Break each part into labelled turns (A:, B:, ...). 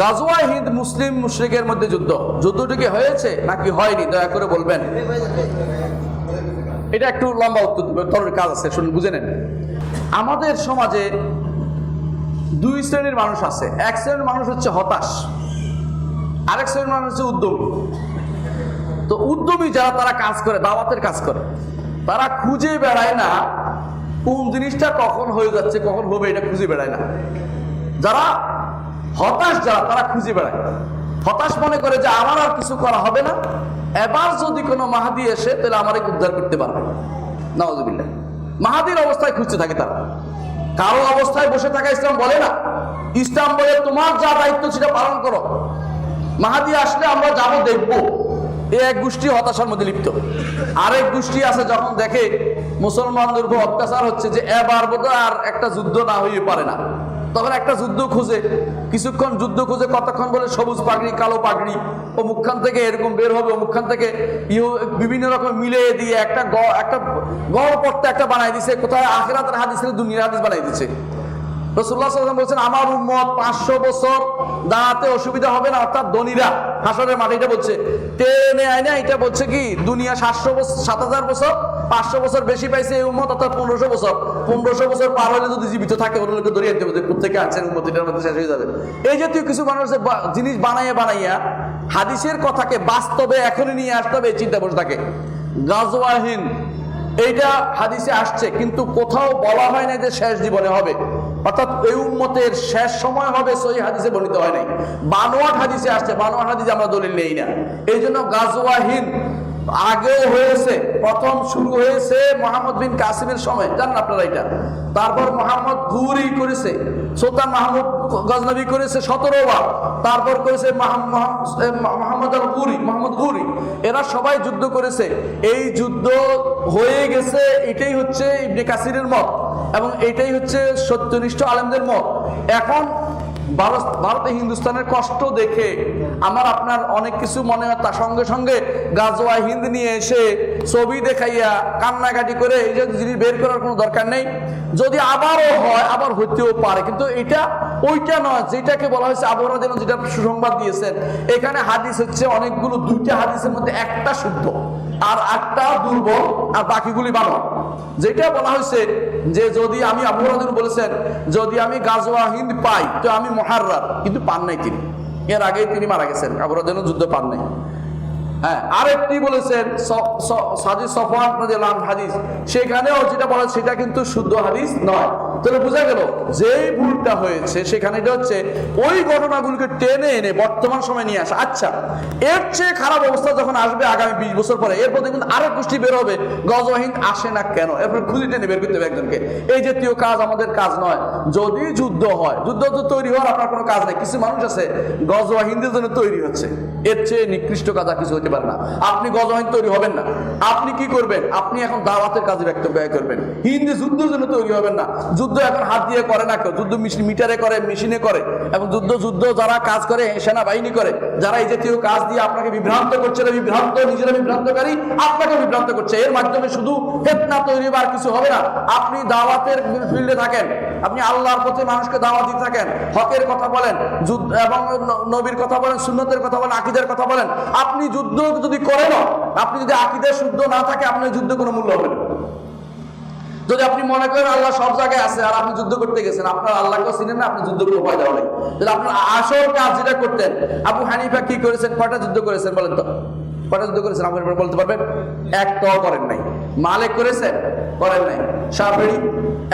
A: গাজওয়া হিন্দ মুসলিম মুশরিকের মধ্যে যুদ্ধটি কি হয়েছে নাকি হয়নি, দয়া করে বলবেন। এটা একটু লম্বা উত্তরের কাজ আছে, শুনুন, বুঝে নেন। আমাদের সমাজে দুই শ্রেণীর মানুষ আছে। এক শ্রেণীর মানুষ হচ্ছে হতাশ, আরেক শ্রেণীর মানুষ হচ্ছে উদ্যমী। তো উদ্যমী যারা, তারা কাজ করে, দাওয়াতের কাজ করে, তারা খুঁজে বেড়ায় না কোন জিনিসটা কখন হয়ে যাচ্ছে, কখন হবে, এটা খুঁজে বেড়ায় না। যারা হতাশ, তারা খুঁজে বেড়ায়। হতাশ মনে করে যে আমার আর কিছু করা হবে না, এবার যদি কোনো মাহাদি এসে তাহলে আমারে উদ্ধার করতে পারবে। নাউজুবিল্লাহ। মাহাদির অবস্থায় খুঁজতে থাকে তারা। কারো অবস্থায় বসে থাকা ইসলাম বলে না। ইসলাম বলে তোমার যা দায়িত্ব সেটা পালন করো, মাহাদি আসলে আমরা যাবো, দেখবো। এই এক গোষ্ঠী হতাশার মধ্যে লিপ্ত। আরেক গোষ্ঠী আছে, যখন দেখে মুসলমানদের উপর অত্যাচার হচ্ছে, যে এবার বোধহয় আর একটা যুদ্ধ না হয়ে পারে না, তখন একটা যুদ্ধ খুঁজে, কিছুক্ষণ যুদ্ধ খুঁজে, কতক্ষণ বলে সবুজ পাগড়ি, কালো পাগড়ি, অমুকখান থেকে এরকম বের হবে, অমুকখান থেকে বিভিন্ন রকম মিলিয়ে দিয়ে একটা গড় পড়তে একটা বানাই দিছে। কোথায় আখিরাতের হাদিস, দুনিয়ার হাদিস বানাই দিচ্ছে। রাসূলুল্লাহ সাল্লাল্লাহু আলাইহি ওয়াসাল্লাম বলছেন, আমার উম্মত 500 বছর দাঁড়াতে অসুবিধা হবে না, অর্থাৎ ধনীরা হাসরের মাঠে। এটা বলছে টেনে আয় না, এটা বলছে কি দুনিয়া 7,000 বছর, 500 বছর বেশি পাইছে এই উম্মত, অর্থাৎ 1500 বছর। 1500 বছর পার হলে যদি জীবিত থাকে, ওর লোকে ধরিয়ে আনতে হবে, কোথেকে আনছেন উম্মত, এটার মধ্যে শেষ হয়ে যাবে। এই জাতীয় কিছু মানুষ জিনিস বানাইয়া হাদিসের কথাকে বাস্তবে এখনই নিয়ে আসতে হবে, এই চিন্তা বসে থাকে। গাজওয়া হিন্দ এইটা হাদিসে আসছে, কিন্তু কোথাও বলা হয় না যে শেষ জীবনে হবে, অর্থাৎ এই উম্মতের শেষ সময় হবে, সহিহ হাদিসে বর্ণিত হয় নাই। বানোয়াট হাদিসে আসছে, বানোয়াট হাদিসে আমরা দলিল নেই না। এই জন্য গাজওয়া হিন্দ আগেও হয়েছে, প্রথম শুরু হয়েছে মোহাম্মদ বিন কাসিমের সময়, জানেন আপনারা এটা। তারপর মোহাম্মদ ঘুরি করেছে, সুলতান মাহমুদ গজনবী করেছে 17 বার, তারপর করেছে মোহাম্মদ ঘুরি। এরা সবাই যুদ্ধ করেছে। এই যুদ্ধ হয়ে গেছে, এটাই হচ্ছে ইবনে কাসিরের মত, এবং এটাই হচ্ছে সত্যনিষ্ঠ আলেমদের মত। এখন ভারতে হিন্দুস্তানের কষ্ট দেখে আমার আপনার অনেক কিছু মনে হয়, তার সঙ্গে সঙ্গে গাজওয়া হিন্দ নিয়ে এসে ছবি দেখাইয়া কান্নাকাটি করে এই যে জিনিস বের করার কোনো দরকার নেই। যদি আবারও হয়, আবার হইতেও পারে, কিন্তু এটা ওইটা নয় যেটাকে বলা হয়েছে আবু হুরায়রা যেন যেটা সুসংবাদ দিয়েছেন। এখানে হাদিস হচ্ছে অনেকগুলো, 2টা হাদিসের মধ্যে একটা শুদ্ধ আর একটা দুর্বল, আর বাকিগুলি ভালো। যেটা বলা হয়েছে যে যদি আমি, আবু হুরায়রা বলেছেন, যদি আমি গাজওয়া হিন্দ পাই তো আমি মুহাররার, কিন্তু পান নাই তিনি, এর আগেই তিনি মারা গেছেন, আবু হুরায়রা যুদ্ধ পান নাই। হ্যাঁ, আরেকটি বলেছেন সাজি সফওয়ান রাদিয়াল্লাহু আনহু হাদিস, সেখানেও যেটা বলা সেটা কিন্তু শুদ্ধ হাদিস নয়। তাহলে বোঝা গেল যেই ভুলটা হয়েছে সেখানে এটা হচ্ছে ওই ঘটনাগুলোকে টেনে এনে বর্তমান সময় নিয়ে আসা। আচ্ছা, এর চেয়ে খারাপ অবস্থা যখন আসবে আগামী 20 বছর পরে, এরপর দেখুন আরেক গোষ্ঠী বের হবে, গাজওয়া হিন্দ আসে না কেন, এরপর খুঁজে টেনে বের করতে হবে একজনকে। এই জাতীয় কাজ আমাদের কাজ নয়। যদি যুদ্ধ হয়, যুদ্ধ তো তৈরি হওয়ার আপনার কোনো কাজ নেই। কিছু মানুষ আছে গাজওয়া হিন্দের জন্য তৈরি হচ্ছে, এর চেয়ে নিকৃষ্ট কাজ আর কিছু হতে পারে না। আপনি গাজওয়া হিন্দ তৈরি হবেন না, আপনি কি করবেন? আপনি এখন দাওয়াতের কাজে ব্যয় করবেন। হিন্দি যুদ্ধের জন্য তৈরি হবেন না। যুদ্ধ এখন হাত দিয়ে করে না কেউ, যুদ্ধ মিটারে করে, মেশিনে করে। এবং যুদ্ধ যারা কাজ করে, সেনাবাহিনী করে, যারা এই জাতীয় কাজ দিয়ে আপনাকে বিভ্রান্ত করছে, নিজেরা বিভ্রান্তকারী, আপনাকে বিভ্রান্ত করছে। এর মাধ্যমে শুধু ফিতনা তৈরি বা কিছু হবে না। আপনি দাওয়াতের ফিল্ডে থাকেন, আপনি আল্লাহর পথে মানুষকে দাওয়াত দিতে থাকেন, হকের কথা বলেন, এবং নবীর কথা বলেন, সুন্নতের কথা বলেন, আকীদার কথা বলেন। আপনি যুদ্ধ যদি করেন, আপনি যদি আকীদা শুদ্ধ না থাকে, আপনার যুদ্ধে কোনো মূল্য হবে না। যদি আপনি মনে করেন আল্লাহ সব জায়গায় আছে আর আপনি যুদ্ধ করতে গেছেন, আপনার আল্লাহকেও চিনেন না, আপনি যুদ্ধ করে ভয় দেওয়া নেই। যদি আপনার আসল কাজ যেটা করতেন, আবু হানিফা কি করেছেন, কয়টা যুদ্ধ করেছেন বলেন তো? কয়টা যুদ্ধ করেছেন আপনি বলতে পারবেন? একটাও করেন নাই। মালিক করেছেন? করেন নাই। শাফিঈ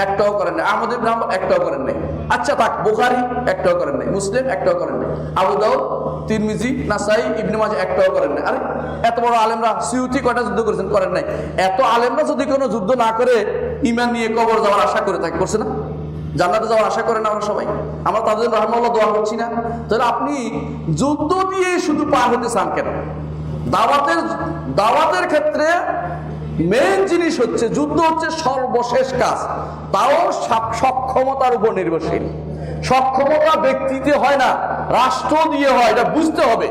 A: একটাও করেন নাই। আহমদ ইবনে হাম্বল একটাও করেন নাই। আচ্ছা থাক, বুখারী একটাও করেন নাই, মুসলিম একটাও করেন নাই, আবু দাউদ, তিরমিজি, নাসাই, ইবনে মাজাহ একটাও করেন নাই। আরে এত বড় আলেমরা, সিউতি কয়টা যুদ্ধ করেছেন? করেন নাই। এত আলেমরা যদি কোনো যুদ্ধ না করে ঈমান নিয়ে কবর যাওয়ার আশা করে থাকে, করছে না? জান্নাতে যাওয়ার আশা করেন আমরা সবাই, আমরা তাদের রাহমাতুল্লাহ দোয়া করছি না? তাহলে আপনি যুদ্ধ দিয়ে শুধু পার হতে চান কেন? দাওয়াতের ক্ষেত্রে মেইন জিনিস হচ্ছে যুদ্ধ হচ্ছে সর্বশেষ কাজ, তাও সক্ষমতার উপর নির্ভরশীল। সক্ষমতা ব্যক্তিতে হয় না, রাষ্ট্র দিয়ে হয়, এটা বুঝতে হবে।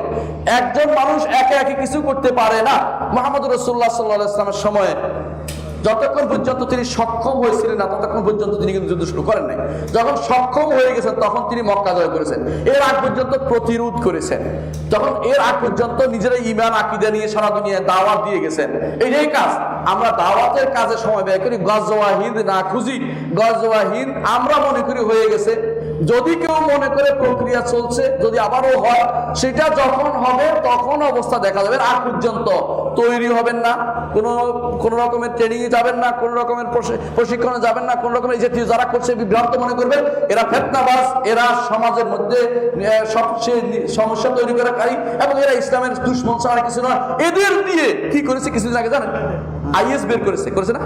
A: একজন মানুষ একে একে কিছু করতে পারে না। মুহাম্মদ রাসূলুল্লাহ সাল্লাল্লাহু আলাইহি ওয়াসাল্লামের সময় যতক্ষণ পর্যন্ত তিনি সক্ষম হয়েছিলেন না ততক্ষণ পর্যন্ত তিনি কিন্তু যুদ্ধ শুরু করেন নাই। যখন সক্ষম হয়ে গেছেন তখন তিনি মক্কা জয় করেছেন। এর আগ পর্যন্ত প্রতিরোধ করেছেন, যখন এর আগ পর্যন্ত নিজেরা ঈমান আকীদা নিয়ে সারা দুনিয়ায় দাওয়াত দিয়ে গেছেন। এইটাই কাজ। আমরা দাওয়াতের কাজে সময় ব্যয় করি, গজওয়া হিন্দ না খুঁজি। গজওয়া হিন্দ আমরা মনে করি হয়ে গেছে, যদি কেউ মনে করে প্রক্রিয়া চলছে, যদি আবারও হয়, সেটা যখন হবে তখন অবস্থা দেখা যাবে। আগ পর্যন্ত তৈরি হবেন না, কোন রকমের ট্রেনিং এ যাবেন না, কোন রকমের প্রশিক্ষণে যাবেন না, কোন রকমের যে যারা করছে বিভ্রান্ত মনে করবেন এরা ফিতনাবাজ, এরা সমাজের মধ্যে সবচেয়ে সমস্যা তৈরি করাকারী এবং এরা ইসলামের দুশমন ছাড়া কিছু নয়। এদের দিয়ে কি করেছে কিছুদিন আগে জানেন? আইএস বের করেছে না,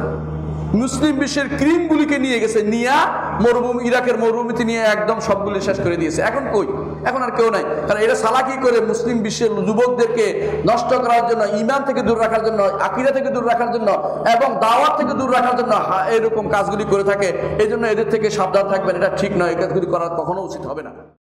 A: মুসলিম বিশ্বের ক্রিমগুলিকে নিয়ে গেছে, নিয়ে মরুভূমি, ইরাকের মরুভূমিতে নিয়ে একদম সবগুলি শেষ করে দিয়েছে। এখন কই? এখন আর কেউ নাই। কারণ এরা সালাকি করে মুসলিম বিশ্বের যুবকদেরকে নষ্ট করার জন্য, ঈমান থেকে দূর রাখার জন্য, আকীদা থেকে দূর রাখার জন্য এবং দাওয়াত থেকে দূর রাখার জন্য এরকম কাজগুলি করে থাকে। এই জন্য এদের থেকে সাবধান থাকবেন, এটা ঠিক নয়। এই কাজগুলি করা কখনো উচিত হবে না।